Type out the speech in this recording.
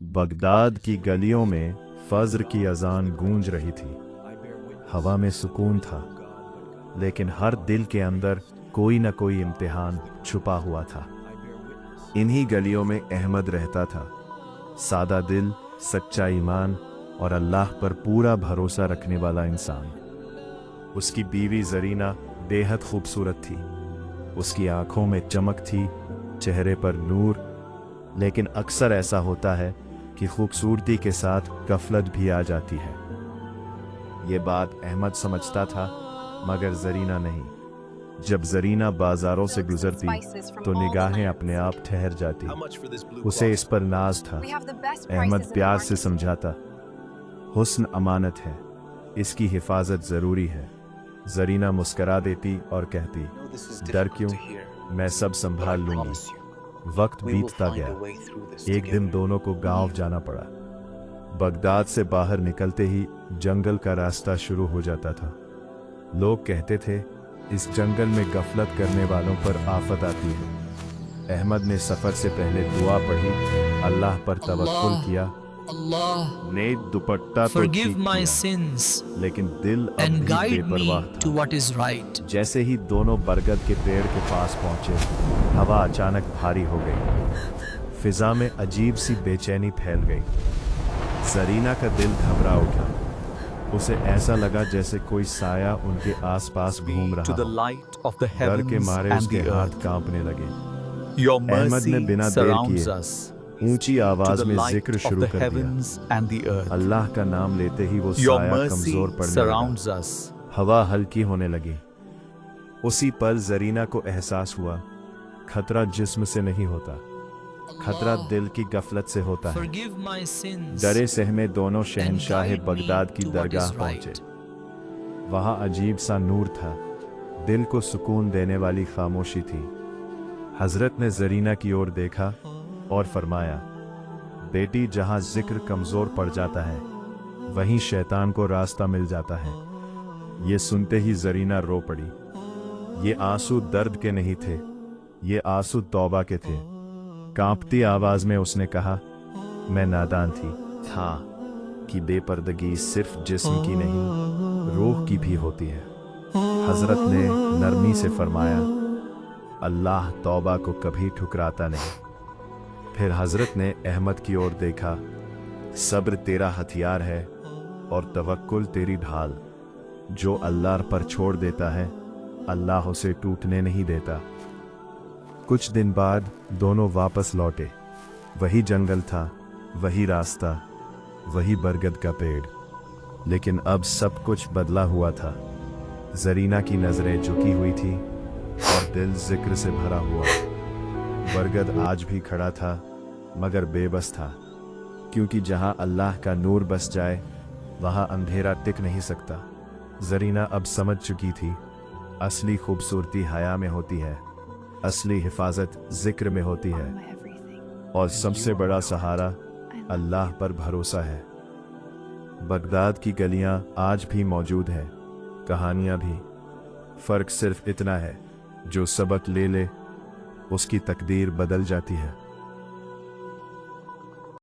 Baghdad की गलियों में फज्र की अजान गूंज रही थी। हवा में सुकून था, लेकिन हर दिल के अंदर कोई न कोई इम्तिहान छुपा हुआ था। इन्हीं गलियों में अहमद रहता था, सादा दिल, सच्चा ईमान और अल्लाह पर पूरा भरोसा रखने वाला इंसान। उसकी बीवी जरीना बेहद खूबसूरत थी। उसकी आंखों में चमक थी, चेहरे पर नूर। लेकिन अक्सर ऐसा होता है कि खूबसूरती के साथ गफलत भी आ जाती है। ये बात अहमद समझता था, मगर जरीना नहीं। जब जरीना बाजारों से गुजरती तो निगाहें अपने आप ठहर जाती। उसे इस पर नाज था। अहमद प्यार से समझाता, हुस्न अमानत है, इसकी हिफाजत जरूरी है। जरीना मुस्करा देती और कहती, डर क्यों, मैं सब संभाल लूंगी। वक्त बीतता गया। एक दिन दोनों को गांव जाना पड़ा। बगदाद से बाहर निकलते ही जंगल का रास्ता शुरू हो जाता था। लोग कहते थे, इस जंगल में गफलत करने वालों पर आफत आती है। अहमद ने सफर से पहले दुआ पढ़ी, अल्लाह पर तवक्कुल किया। ने दुपट्टा तो ठीक किया, लेकिन दिल अब भी बेपरवाह था। जैसे ही दोनों बरगद के पेड़ के पास पहुंचे, हवा अचानक भारी हो गई। फिजा में अजीब सी बेचैनी फैल गई। जरीना का दिल घबरा उठा। उसे ऐसा लगा जैसे कोई साया उनके आसपास घूम रहा हो। डर के मारे उसके हाथ कांपने लगे। अहमद ने बिना देर किए ऊंची आवाज में जिक्र शुरू कर दिया। अल्लाह का नाम लेते ही वो साया कमजोर पड़ने लगा। हवा हल्की होने लगी। उसी पल जरीना को एहसास हुआ, खतरा जिस्म से नहीं होता, खतरा दिल की गफलत से होता है। डरे सहमे दोनों शहंशाह बगदाद की दरगाह पहुंचे। वहां अजीब सा नूर था, दिल को सुकून देने वाली खामोशी थी। हजरत ने जरीना की ओर देखा और फरमाया, बेटी, जहां जिक्र कमजोर पड़ जाता है, वहीं शैतान को रास्ता मिल जाता है। ये सुनते ही जरीना रो पड़ी। ये आंसू दर्द के नहीं थे, ये आंसू तौबा के थे। कांपती आवाज में उसने कहा, मैं नादान था कि बेपर्दगी सिर्फ जिस्म की नहीं, रूह की भी होती है। हजरत ने नरमी से फरमाया, अल्लाह तौबा को कभी ठुकराता नहीं। फिर हजरत ने अहमद की ओर देखा, सब्र तेरा हथियार है और तवक्कुल तेरी ढाल। जो अल्लाह पर छोड़ देता है, अल्लाह उसे टूटने नहीं देता। कुछ दिन बाद दोनों वापस लौटे। वही जंगल था, वही रास्ता, वही बरगद का पेड़। लेकिन अब सब कुछ बदला हुआ था। जरीना की नजरें झुकी हुई थी और दिल जिक्र से भरा हुआ। बरगद आज भी खड़ा था, मगर बेबस था, क्योंकि जहां अल्लाह का नूर बस जाए, वहां अंधेरा टिक नहीं सकता। जरीना अब समझ चुकी थी, असली खूबसूरती हया में होती है, असली हिफाजत जिक्र में होती है, और सबसे बड़ा सहारा अल्लाह पर भरोसा है। बगदाद की गलियां आज भी मौजूद हैं, कहानियां भी। फर्क सिर्फ इतना है, जो सबक ले ले, उसकी तकदीर बदल जाती है।